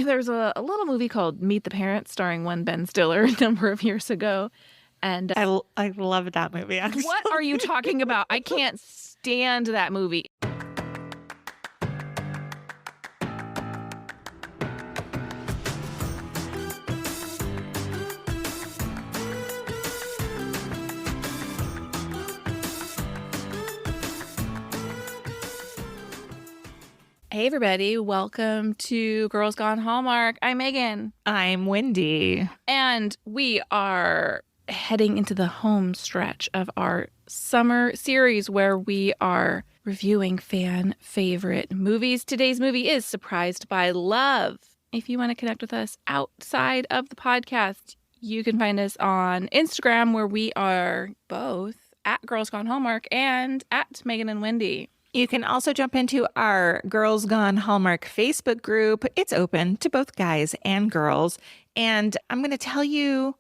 There's a little movie called Meet the Parents starring one Ben Stiller a number of years ago. And I love that movie, actually. What are you talking about? I can't stand that movie. Hey, everybody. Welcome to Girls Gone Hallmark. I'm Megan. I'm Wendy. And we are heading into the home stretch of our summer series where we are reviewing fan favorite movies. Today's movie is Surprised by Love. If you want to connect with us outside of the podcast, you can find us on Instagram, where we are both at Girls Gone Hallmark and at Megan and Wendy. You can also jump into our Girls Gone Hallmark Facebook group. It's open to both guys and girls. And I'm going to tell you,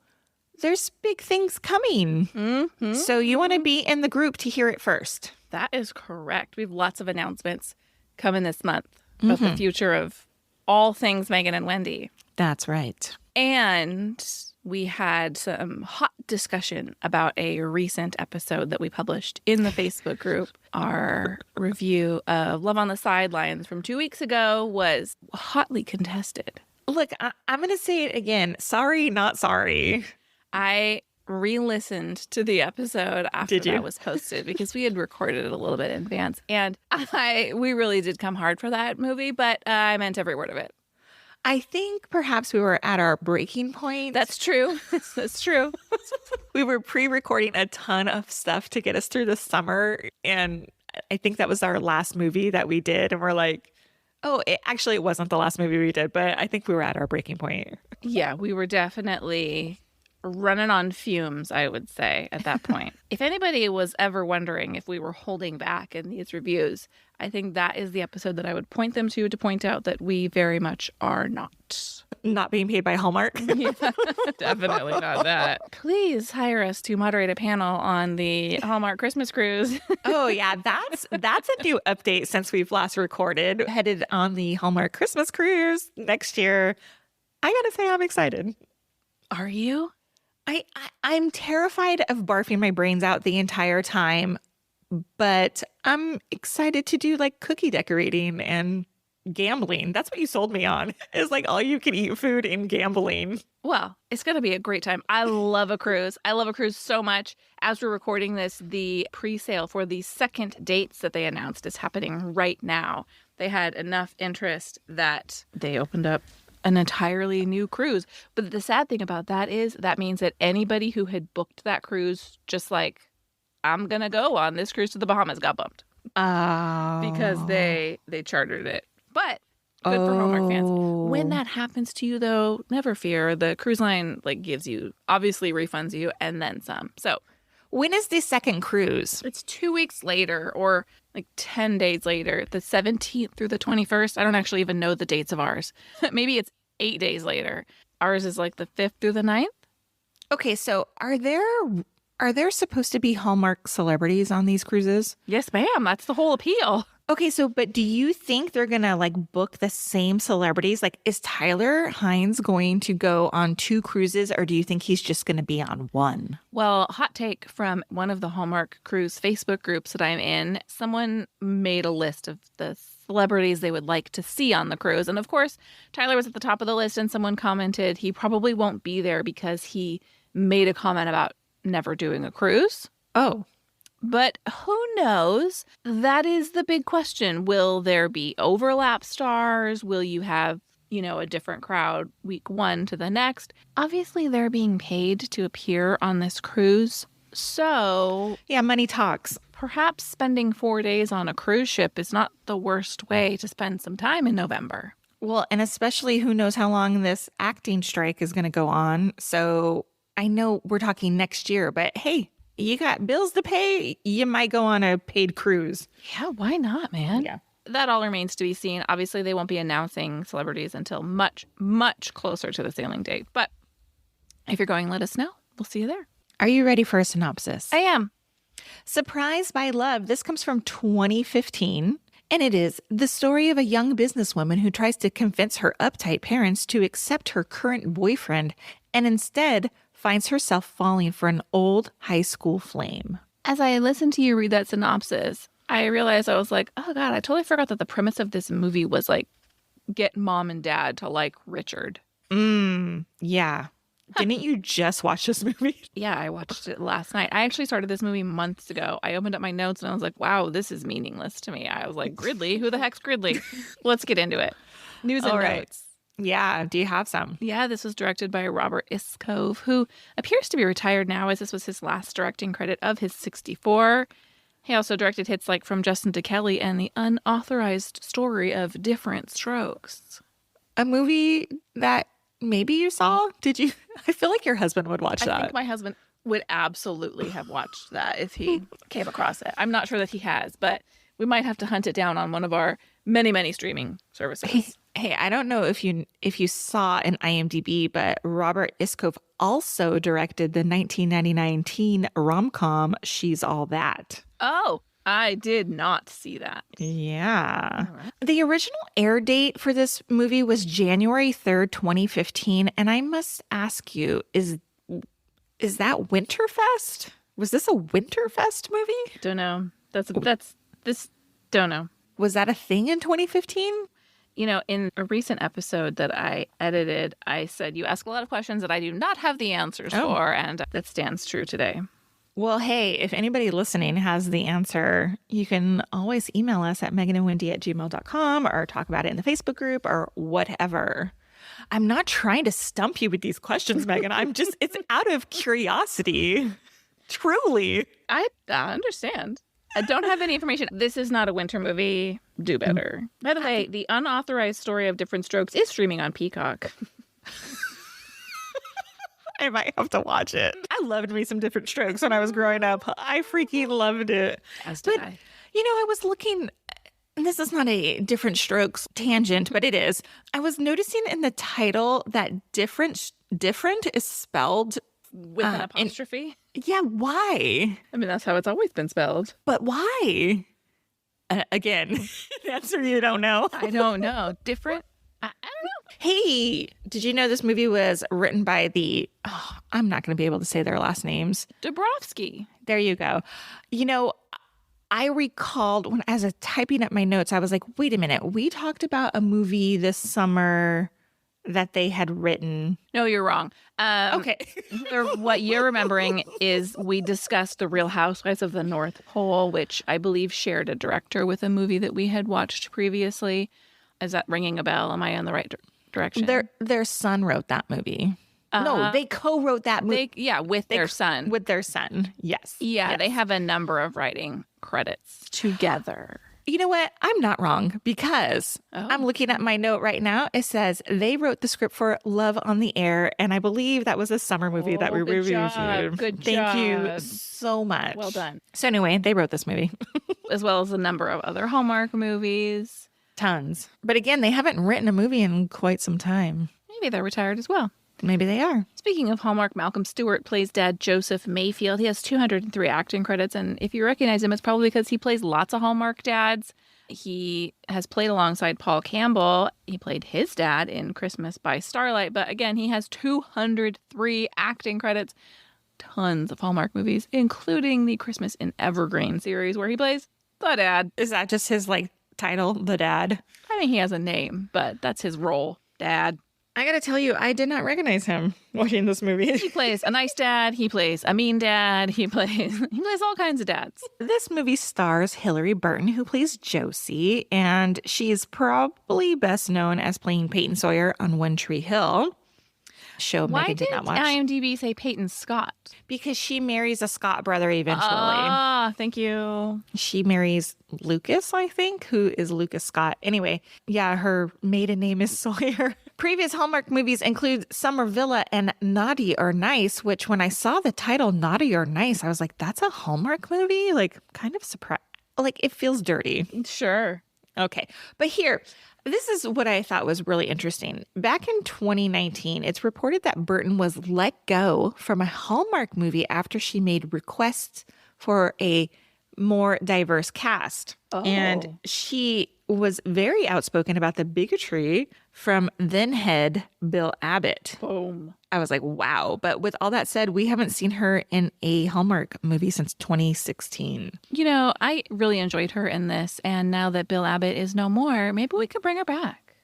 there's big things coming. Mm-hmm. So you want to be in the group to hear it first. That is correct. We have lots of announcements coming this month about the future of all things Megan and Wendy. That's right. And we had some hot discussion about a recent episode that we published in the Facebook group. Our review of Love on the Sidelines from 2 weeks ago was hotly contested. Look, I'm going to say it again. Sorry, not sorry. I re-listened to the episode after that was posted because we had recorded it a little bit in advance. And we really did come hard for that movie, but I meant every word of it. I think perhaps we were at our breaking point. That's true. That's true. We were pre-recording a ton of stuff to get us through the summer. And I think that was our last movie that we did. And we're like, it wasn't the last movie we did, but I think we were at our breaking point. Yeah, we were definitely running on fumes, I would say, at that point. If anybody was ever wondering if we were holding back in these reviews, I think that is the episode that I would point them to point out that we very much are not. Not being paid by Hallmark? Yeah, definitely not that. Please hire us to moderate a panel on the Hallmark Christmas cruise. Oh, yeah. That's a new update since we've last recorded. Headed on the Hallmark Christmas cruise next year. I got to say, I'm excited. Are you? I'm terrified of barfing my brains out the entire time, but I'm excited to do like cookie decorating and gambling. That's what you sold me on. It's like all you can eat food and gambling. Well, it's going to be a great time. I love a cruise. I love a cruise so much. As we're recording this, the pre-sale for the second dates that they announced is happening right now. They had enough interest that they opened up an entirely new cruise. But the sad thing about that is that means that anybody who had booked that cruise, just like, I'm going to go on this cruise to the Bahamas, got bumped. Because they chartered it. But good for Hallmark fans. When that happens to you, though, never fear. The cruise line obviously refunds you and then some. So when is the second cruise? It's 2 weeks later or like 10 days later, the 17th through the 21st. I don't actually even know the dates of ours. Maybe it's 8 days later. Ours is like the 5th through the 9th. Okay, so are there supposed to be Hallmark celebrities on these cruises? Yes, ma'am. That's the whole appeal. Okay, but do you think they're going to book the same celebrities? Is Tyler Hines going to go on 2 cruises, or do you think he's just going to be on one? Well, hot take from one of the Hallmark Cruise Facebook groups that I'm in. Someone made a list of the celebrities they would like to see on the cruise. And of course, Tyler was at the top of the list, and someone commented he probably won't be there because he made a comment about never doing a cruise. Oh. But who knows? That is the big question. Will there be overlap stars? Will you have, a different crowd week one to the next? Obviously, they're being paid to appear on this cruise. So, yeah, money talks. Perhaps spending 4 days on a cruise ship is not the worst way to spend some time in November. Well, and especially who knows how long this acting strike is going to go on. So I know we're talking next year, but hey, you got bills to pay. You might go on a paid cruise. Yeah, why not, man? Yeah. That all remains to be seen. Obviously, they won't be announcing celebrities until much, much closer to the sailing date. But if you're going, let us know. We'll see you there. Are you ready for a synopsis? I am. Surprised by Love. This comes from 2015. And it is the story of a young businesswoman who tries to convince her uptight parents to accept her current boyfriend and instead finds herself falling for an old high school flame. As I listened to you read that synopsis, I realized I was like, oh God, I totally forgot that the premise of this movie was like, get mom and dad to like Richard. Yeah. Didn't you just watch this movie? Yeah, I watched it last night. I actually started this movie months ago. I opened up my notes and I was like, wow, this is meaningless to me. I was like, Gridley? Who the heck's Gridley? Let's get into it. News and notes. Yeah. Do you have some? Yeah, this was directed by Robert Iscove, who appears to be retired now, as this was his last directing credit of his 64. He also directed hits like From Justin to Kelly and the unauthorized story of Different Strokes. A movie that maybe you saw? Did you? I feel like your husband would watch that. I think my husband would absolutely have watched that if he came across it. I'm not sure that he has, but we might have to hunt it down on one of our many, many streaming services. Hey, I don't know if you saw in IMDb, but Robert Iscove also directed the 1999 teen rom-com She's All That. Oh, I did not see that. Yeah. Right. The original air date for this movie was January 3rd, 2015. And I must ask you, is that Winterfest? Was this a Winterfest movie? Don't know. Don't know. Was that a thing in 2015? You know, in a recent episode that I edited, I said, you ask a lot of questions that I do not have the answers for. And that stands true today. Well, hey, if anybody listening has the answer, you can always email us at meganandwendy@gmail.com or talk about it in the Facebook group or whatever. I'm not trying to stump you with these questions, Megan. It's out of curiosity. Truly. I understand. I don't have any information. This is not a winter movie. Do better. By the way, the unauthorized story of Different Strokes is streaming on Peacock. I might have to watch it. I loved me some Different Strokes when I was growing up. I freaking loved it. As did I. You know, I was looking, and this is not a Different Strokes tangent, but it is. I was noticing in the title that different is spelled with an apostrophe. Yeah, why? I mean, that's how it's always been spelled. But why? Again, the answer you don't know. I don't know. Different? I don't know. Hey, did you know this movie was written by I'm not going to be able to say their last names. Dobrofsky. There you go. You know, I recalled when I was typing up my notes, I was like, wait a minute. We talked about a movie this summer that they had written. No, you're wrong. Okay. What you're remembering is we discussed the Real Housewives of the North Pole, which I believe shared a director with a movie that we had watched previously. Is that ringing a bell? Am I on the right direction? Their son wrote that movie. No, they co-wrote that movie. With their son. With their son, yes. Yeah, yes. They have a number of writing credits together. You know what? I'm not wrong because I'm looking at my note right now. It says they wrote the script for Love on the Air, and I believe that was a summer movie that we reviewed. Good Thank job. you so much. Well done. So anyway, they wrote this movie. As well as a number of other Hallmark movies. Tons. But again, they haven't written a movie in quite some time. Maybe they're retired as well. Maybe they are. Speaking of Hallmark, Malcolm Stewart plays Dad Joseph Mayfield. He has 203 acting credits, and if you recognize him, it's probably because he plays lots of Hallmark dads. He has played alongside Paul Campbell. He played his dad in Christmas by Starlight, but again, he has 203 acting credits. Tons of Hallmark movies, including the Christmas in Evergreen series where he plays the dad. Is that just his title, the dad? I mean, he has a name, but that's his role, dad. I gotta tell you, I did not recognize him watching this movie. He plays a nice dad. He plays a mean dad. He plays all kinds of dads. This movie stars Hilarie Burton, who plays Josie, and she's probably best known as playing Peyton Sawyer on One Tree Hill. Show Megan did not watch. Why did IMDb say Peyton Scott? Because she marries a Scott brother eventually. Ah, thank you. She marries Lucas, I think, who is Lucas Scott. Anyway, yeah, her maiden name is Sawyer. Previous Hallmark movies include Summer Villa and Naughty or Nice, which when I saw the title Naughty or Nice, I was like, that's a Hallmark movie? Kind of surprised. It feels dirty. Sure. Okay. But here, this is what I thought was really interesting. Back in 2019, it's reported that Burton was let go from a Hallmark movie after she made requests for a more diverse cast. And she was very outspoken about the bigotry from then head Bill Abbott. Boom. I was like, wow. But with all that said, we haven't seen her in a Hallmark movie since 2016. You know, I really enjoyed her in this. And now that Bill Abbott is no more, maybe we could bring her back.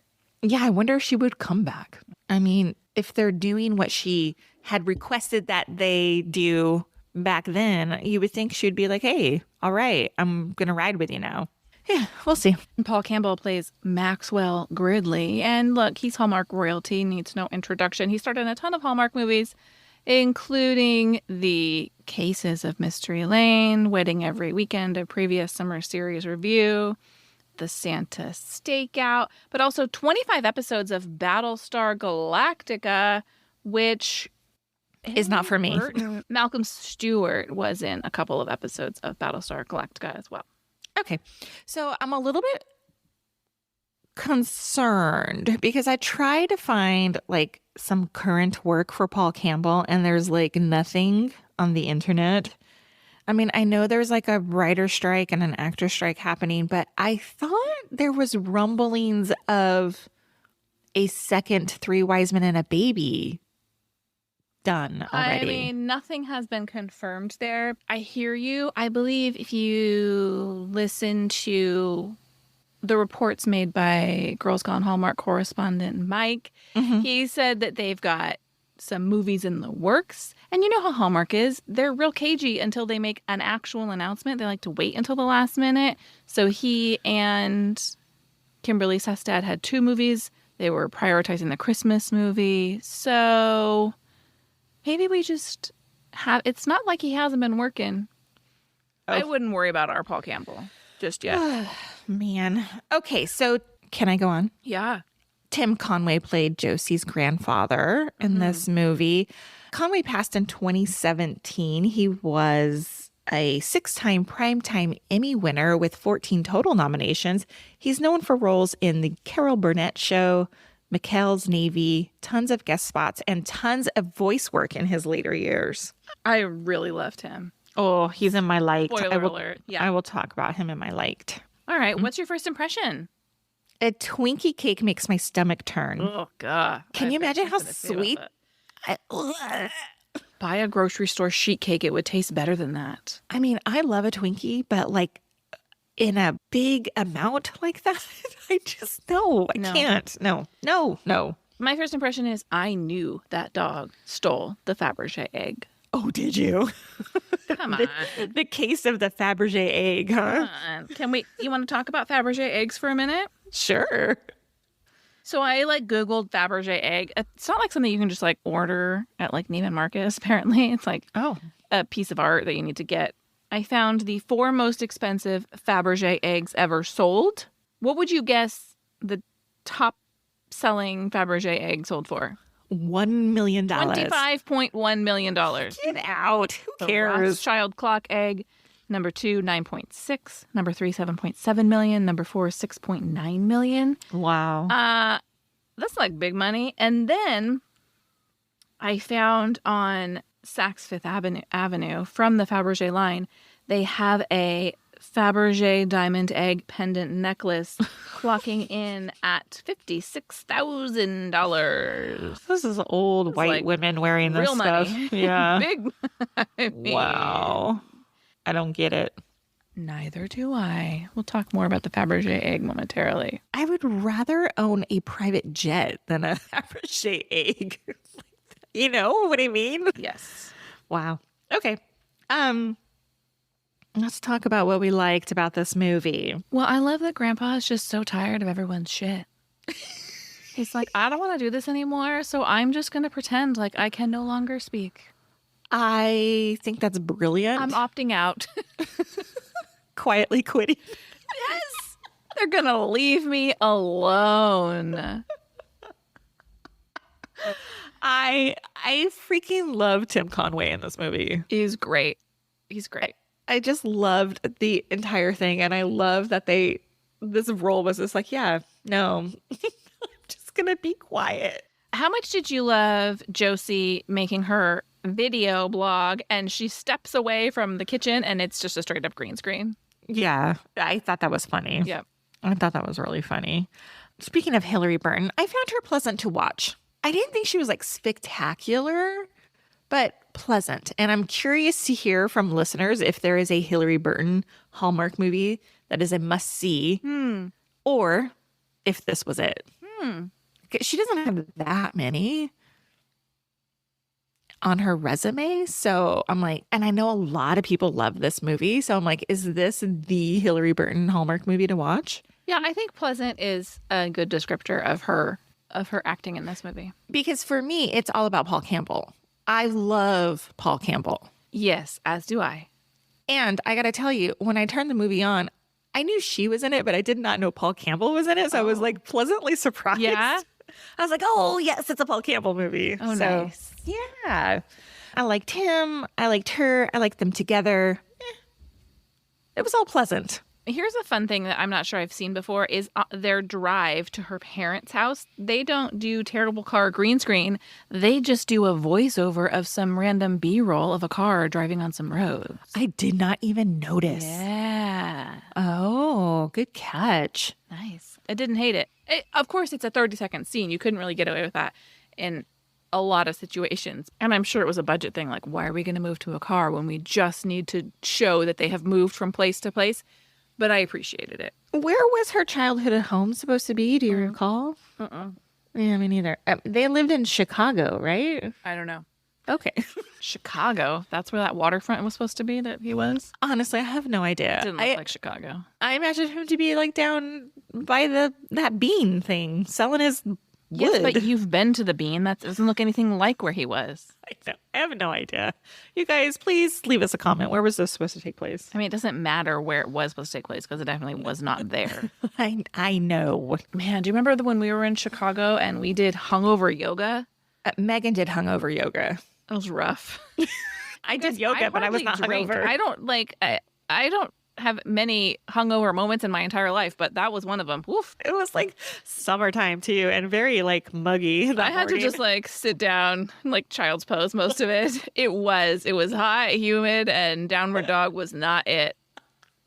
Yeah, I wonder if she would come back. I mean, if they're doing what she had requested that they do back then, you would think she'd be like, hey, all right, I'm going to ride with you now. Yeah, we'll see. Paul Campbell plays Maxwell Gridley. And look, he's Hallmark royalty, needs no introduction. He starred in a ton of Hallmark movies, including The Cases of Mystery Lane, Wedding Every Weekend, a previous summer series review, The Santa Stakeout, but also 25 episodes of Battlestar Galactica, which is not for me. Malcolm Stewart was in a couple of episodes of Battlestar Galactica as well. Okay. So I'm a little bit concerned because I tried to find like some current work for Paul Campbell and there's like nothing on the internet. I mean, I know there's like a writer strike and an actor strike happening, but I thought there was rumblings of a second Three Wise Men and a Baby done already. I mean, nothing has been confirmed there. I hear you. I believe if you listen to the reports made by Girls Gone Hallmark correspondent Mike, he said that they've got some movies in the works. And you know how Hallmark is. They're real cagey until they make an actual announcement. They like to wait until the last minute. So he and Kimberly Sestad had 2 movies. They were prioritizing the Christmas movie. So maybe we just have... It's not like he hasn't been working. Oh. I wouldn't worry about our Paul Campbell just yet. Man. Okay, so can I go on? Yeah. Tim Conway played Josie's grandfather in this movie. Conway passed in 2017. He was a 6-time Primetime Emmy winner with 14 total nominations. He's known for roles in The Carol Burnett Show, McHale's Navy, tons of guest spots, and tons of voice work in his later years. I really loved him. Oh, he's in my liked. Spoiler alert. Yeah. I will talk about him in my liked. All right. What's your first impression? A Twinkie cake makes my stomach turn. Oh, God. Can you imagine how sweet? Buy a grocery store sheet cake. It would taste better than that. I mean, I love a Twinkie, but like in a big amount like that, I just, no, I can't. No. My first impression is I knew that dog stole the Fabergé egg. Oh, did you? Come on. The case of the Fabergé egg, huh? Come on. You want to talk about Fabergé eggs for a minute? Sure. So I Googled Fabergé egg. It's not like something you can just order at Neiman Marcus, apparently. It's a piece of art that you need to get. I found the 4 most expensive Fabergé eggs ever sold. What would you guess the top selling Fabergé egg sold for? $1 million. $25.1 million. Get out. Who cares? The Rothschild clock egg. Number 2, 9.6. Number 3, 7.7 million. Number 4, 6.9 million. Wow. That's big money. And then I found on Saks Fifth Avenue from the Fabergé line, they have a Fabergé diamond egg pendant necklace clocking in at $56,000. This is old white women wearing this real stuff. Money. Yeah. Big money. Wow. I don't get it. Neither do I. We'll talk more about the Fabergé egg momentarily. I would rather own a private jet than a Fabergé egg. You know what I mean? Yes. Wow. Okay. Let's talk about what we liked about this movie. Well, I love that Grandpa is just so tired of everyone's shit. He's like, I don't want to do this anymore, so I'm just going to pretend like I can no longer speak. I think that's brilliant. I'm opting out. Quietly quitting. Yes. They're going to leave me alone. I freaking love Tim Conway in this movie. He's great. I just loved the entire thing. And I love that this role was just I'm just going to be quiet. How much did you love Josie making her video blog, and she steps away from the kitchen, and it's just a straight up green screen. Yeah, I thought that was funny. Yep. I thought that was really funny. Speaking of Hilarie Burton, I found her pleasant to watch. I didn't think she was like spectacular, but pleasant. And I'm curious to hear from listeners if there is a Hilarie Burton Hallmark movie that is a must-see, or if this was it. She doesn't have that many on her resume. So I'm like, and I know a lot of people love this movie. So I'm like, is this the Hilarie Burton Hallmark movie to watch? Yeah, I think pleasant is a good descriptor of her acting in this movie. Because for me, it's all about Paul Campbell. I love Paul Campbell. Yes, as do I. And I got to tell you, when I turned the movie on, I knew she was in it, but I did not know Paul Campbell was in it. So I was like pleasantly surprised. Yeah? I was like, oh, yes, it's a Paul Campbell movie. Oh, so, nice. Yeah. I liked him. I liked her. I liked them together. It was all pleasant. Here's a fun thing that I'm not sure I've seen before is their drive to her parents' house. They don't do terrible car green screen. They just do a voiceover of some random B-roll of a car driving on some roads. I did not even notice. Yeah. Oh, good catch. Nice. I didn't hate it. Of course, it's a 30-second scene. You couldn't really get away with that in a lot of situations. And I'm sure it was a budget thing. Like, why are we going to move to a car when we just need to show that they have moved from place to place? But I appreciated it. Where was her childhood at home supposed to be? Do you recall? Yeah, me neither. They lived in Chicago, right? I don't know. Okay. Chicago. That's where that waterfront was supposed to be that he was? Honestly, I have no idea. Didn't look like Chicago. I imagined him to be like down by that bean thing, selling his wood. Yes, but you've been to the Bean. That doesn't look anything like where he was. I have no idea. You guys, please leave us a comment. Where was this supposed to take place? I mean, it doesn't matter where it was supposed to take place because it definitely was not there. I know. Man, do you remember when we were in Chicago and we did hungover yoga? Megan did hungover yoga. It was rough. I did yoga, but I was not hungover. I don't have many hungover moments in my entire life, but that was one of them. Woof. It was like summertime too, and very like muggy. I had to just like sit down, like child's pose most of it. It was hot, humid, and downward dog was not it.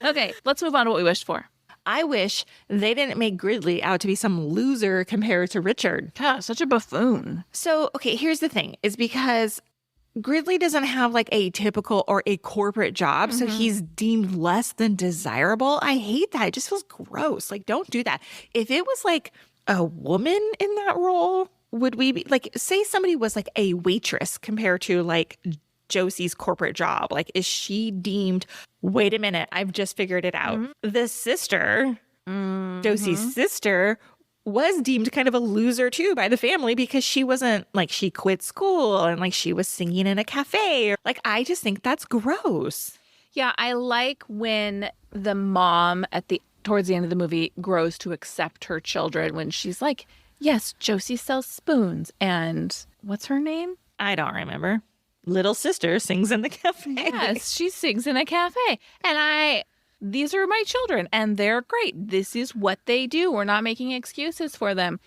Okay, let's move on to what we wished for. I wish they didn't make Gridley out to be some loser compared to Richard. God, such a buffoon. So, okay, here's the thing, is because Gridley doesn't have like a typical or a corporate job, so he's deemed less than desirable. I hate that. It just feels gross. Like, don't do that. If it was like a woman in that role, would we be like, say somebody was like a waitress compared to like Josie's corporate job? Like, is she deemed, wait a minute, I've just figured it out. The sister, Josie's sister, was deemed kind of a loser too by the family because she wasn't like, she quit school and like she was singing in a cafe. Like, I just think that's gross. Yeah, I like when the mom towards the end of the movie grows to accept her children when she's like, yes, Josie sells spoons. And what's her name? I don't remember. Little sister sings in the cafe. Yes, she sings in a cafe. And these are my children and they're great. This is what they do. We're not making excuses for them.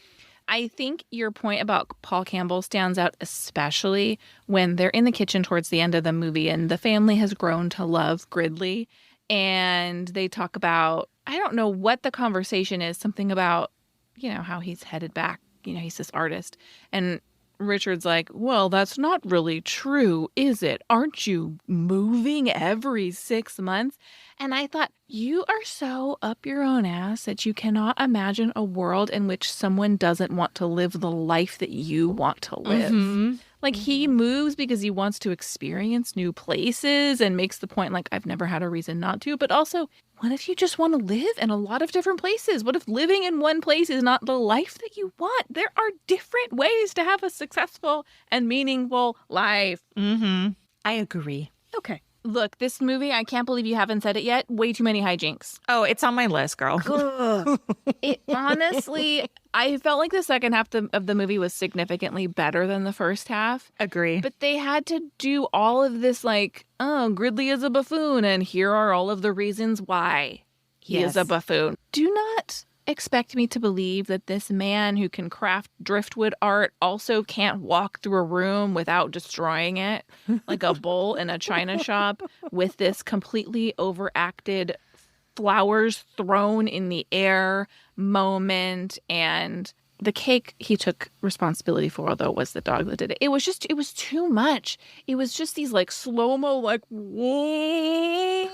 I think your point about Paul Campbell stands out, especially when they're in the kitchen towards the end of the movie and the family has grown to love Gridley. And they talk about, I don't know what the conversation is, something about, how he's headed back. He's this artist. And Richard's like, well, that's not really true, is it? Aren't you moving every 6 months? And I thought, you are so up your own ass that you cannot imagine a world in which someone doesn't want to live the life that you want to live. Like, he moves because he wants to experience new places and makes the point, like, I've never had a reason not to. But also, what if you just want to live in a lot of different places? What if living in one place is not the life that you want? There are different ways to have a successful and meaningful life. I agree. Okay. Look, this movie, I can't believe you haven't said it yet. Way too many hijinks. Oh, it's on my list, girl. It honestly, I felt like the second half of the movie was significantly better than the first half. Agree. But they had to do all of this like, oh, Gridley is a buffoon and here are all of the reasons why he is a buffoon. Do not expect me to believe that this man who can craft driftwood art also can't walk through a room without destroying it, like a bowl in a china shop, with this completely overacted flowers thrown in the air moment? And the cake he took responsibility for, although it was the dog that did it. It was too much. It was just these like slow-mo, like, whoa.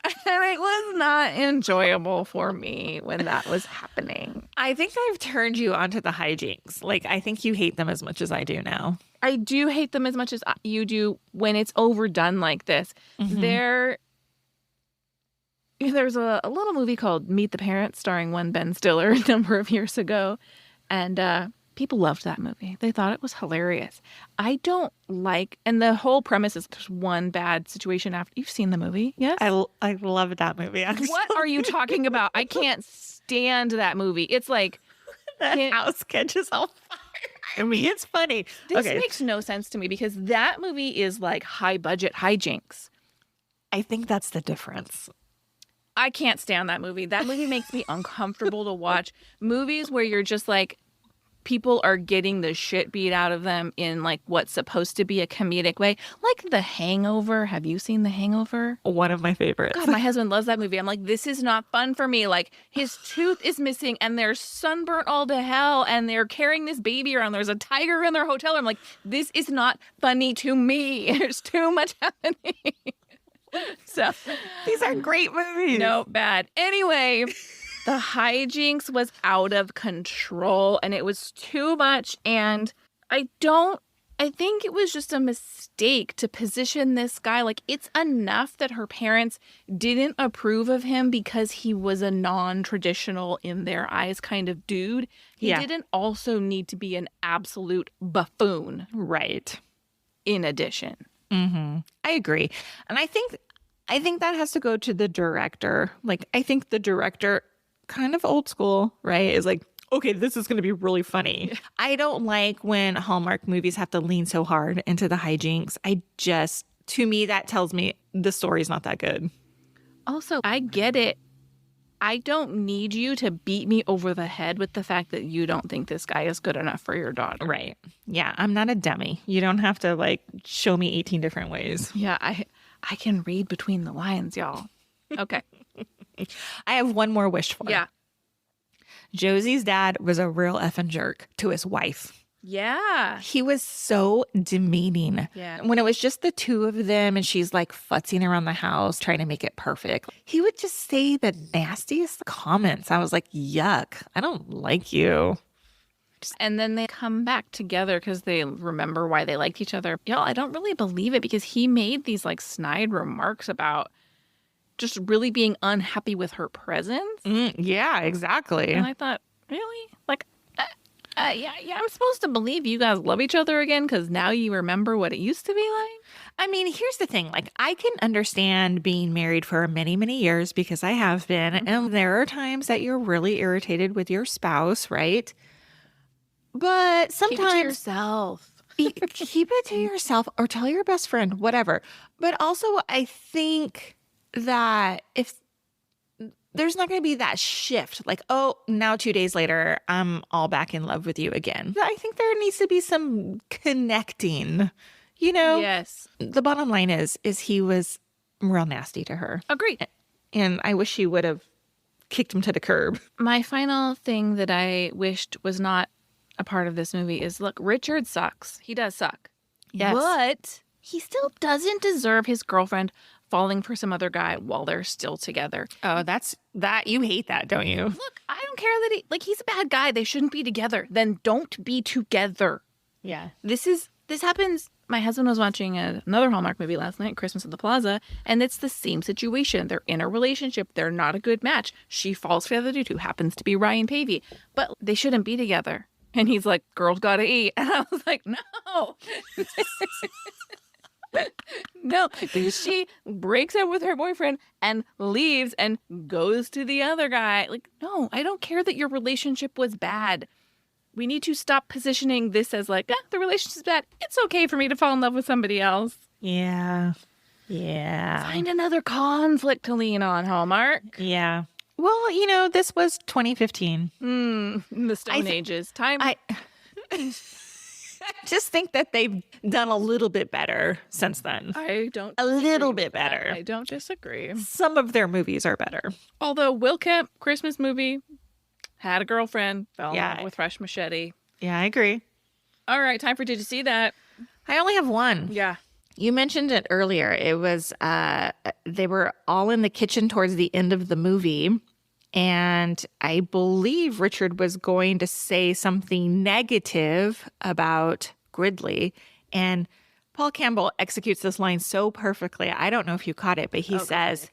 And it was not enjoyable for me when that was happening. I think I've turned you onto the hijinks. Like, I think you hate them as much as I do now. I do hate them as much as you do when it's overdone like this. Mm-hmm. There's a little movie called Meet the Parents starring one Ben Stiller a number of years ago. And people loved that movie. They thought it was hilarious. I don't like, and the whole premise is just one bad situation after. You've seen the movie, yes? I love that movie, actually. What are you talking about? I can't stand that movie. It's like the house catches on fire. I mean, it's funny. This makes no sense to me because that movie is like high budget hijinks. I think that's the difference. I can't stand that movie. That movie makes me uncomfortable to watch. Movies where you're just like, people are getting the shit beat out of them in like what's supposed to be a comedic way. Like The Hangover. Have you seen The Hangover? One of my favorites. God, my husband loves that movie. I'm like, this is not fun for me. Like, his tooth is missing and they're sunburnt all to hell and they're carrying this baby around. There's a tiger in their hotel. I'm like, this is not funny to me. There's too much happening. So these are great movies. No, bad. Anyway, the hijinks was out of control and it was too much. And I think it was just a mistake to position this guy. Like, it's enough that her parents didn't approve of him because he was a non-traditional in their eyes kind of dude. He didn't also need to be an absolute buffoon. Right. In addition. Mm-hmm. I agree. And I think that has to go to the director. Like, I think the director, kind of old school, right, is like, okay, this is going to be really funny. I don't like when Hallmark movies have to lean so hard into the hijinks. To me, that tells me the story's not that good. Also, I get it. I don't need you to beat me over the head with the fact that you don't think this guy is good enough for your daughter. Right. Yeah, I'm not a dummy. You don't have to, like, show me 18 different ways. Yeah, I can read between the lines, y'all. Okay. I have one more wish for. Yeah. Josie's dad was a real effing jerk to his wife. Yeah. He was so demeaning. Yeah. When it was just the two of them and she's like futzing around the house trying to make it perfect, he would just say the nastiest comments. I was like, yuck, I don't like you. And then they come back together because they remember why they liked each other. Y'all, I don't really believe it because he made these like snide remarks about just really being unhappy with her presence. Yeah, exactly. And I thought, really? Like, yeah, I'm supposed to believe you guys love each other again because now you remember what it used to be like? I mean, here's the thing. Like, I can understand being married for many, many years because I have been. Mm-hmm. And there are times that you're really irritated with your spouse, right? But sometimes... Keep it to yourself. Keep it to yourself or tell your best friend, whatever. But also, I think that if there's not going to be that shift, like, oh, now 2 days later, I'm all back in love with you again. I think there needs to be some connecting, you know? Yes. The bottom line is he was real nasty to her. Agreed. And I wish he would have kicked him to the curb. My final thing that I wished was not a part of this movie is, look, Richard sucks. He does suck. Yes. But he still doesn't deserve his girlfriend falling for some other guy while they're still together. Oh, that you hate that, don't you? Look, I don't care that he's a bad guy. They shouldn't be together. Then don't be together. Yeah. This happens. My husband was watching another Hallmark movie last night, Christmas at the Plaza, and it's the same situation. They're in a relationship. They're not a good match. She falls for the other dude who happens to be Ryan Pavey, but they shouldn't be together. And he's like, girls gotta eat. And I was like, no. No, she breaks up with her boyfriend and leaves and goes to the other guy. Like, no, I don't care that your relationship was bad. We need to stop positioning this as like, the relationship's bad. It's okay for me to fall in love with somebody else. Yeah. Yeah. Find another conflict to lean on, Hallmark. Yeah. Well, this was 2015. The Stone Ages. Time. I just think that they've done a little bit better since then. I don't. A little bit better. I don't disagree. Some of their movies are better. Although Will Kemp, Christmas movie, had a girlfriend, fell in love with Fresh Machete. Yeah, I agree. All right, time for Did You See That? I only have one. Yeah. You mentioned it earlier. It was, they were all in the kitchen towards the end of the movie. And I believe Richard was going to say something negative about Gridley. And Paul Campbell executes this line so perfectly. I don't know if you caught it, but he says,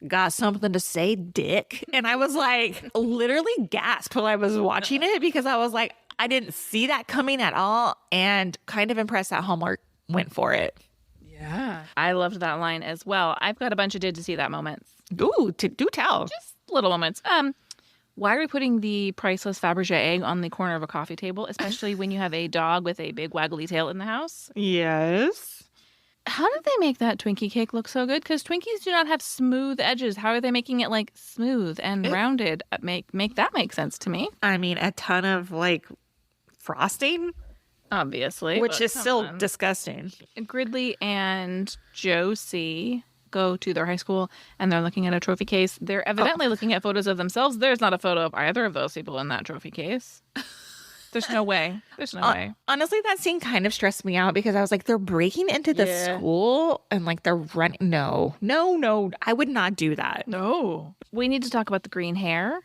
"Got something to say, dick?" And I was like, literally gasped while I was watching it because I was like, I didn't see that coming at all, and kind of impressed that Hallmark went for it. Yeah. I loved that line as well. I've got a bunch of Did You See That moments. Ooh, do tell. Just little moments. Why are we putting the priceless Fabergé egg on the corner of a coffee table, especially when you have a dog with a big waggly tail in the house? Yes. How did they make that Twinkie cake look so good? Because Twinkies do not have smooth edges. How are they making it like smooth and rounded? Make that make sense to me. I mean, a ton of like frosting, obviously, which is still disgusting. Gridley and Josie go to their high school and they're looking at a trophy case. They're evidently looking at photos of themselves. There's not a photo of either of those people in that trophy case. There's no way. There's no way. Honestly, that scene kind of stressed me out because I was like, they're breaking into the school and like they're running. No, I would not do that. No. We need to talk about the green hair.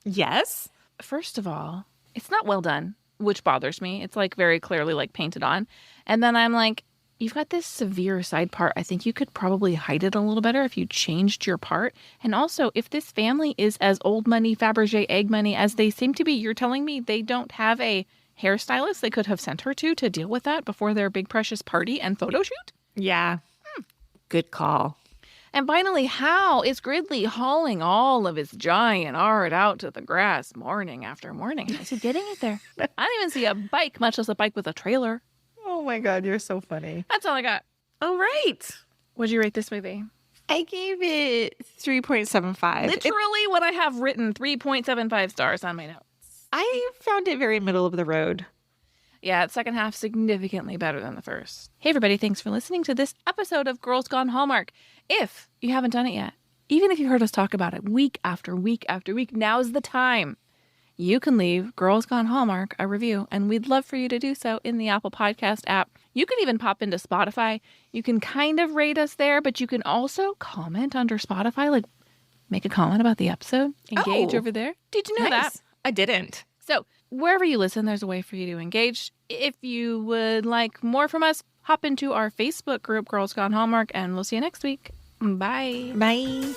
Yes. First of all, it's not well done, which bothers me. It's like very clearly like painted on. And then I'm like, you've got this severe side part. I think you could probably hide it a little better if you changed your part. And also, if this family is as old money, Fabergé egg money as they seem to be, you're telling me they don't have a hairstylist they could have sent her to deal with that before their big precious party and photo shoot? Yeah. Good call. And finally, how is Gridley hauling all of his giant art out to the grass morning after morning? How's he getting it there? I don't even see a bike, much less a bike with a trailer. Oh my God, you're so funny. That's all I got. All right. What'd you rate this movie? I gave it 3.75. Literally what I have written, 3.75 stars on my notes. I found it very middle of the road. Yeah, the second half significantly better than the first. Hey everybody, thanks for listening to this episode of Girls Gone Hallmark. If you haven't done it yet, even if you heard us talk about it week after week after week, now's the time. You can leave Girls Gone Hallmark a review, and we'd love for you to do so in the Apple Podcast app. You can even pop into Spotify. You can kind of rate us there, but you can also comment under Spotify, like make a comment about the episode. Engage over there. Did you know that? I didn't. So wherever you listen, there's a way for you to engage. If you would like more from us, hop into our Facebook group, Girls Gone Hallmark, and we'll see you next week. Bye. Bye.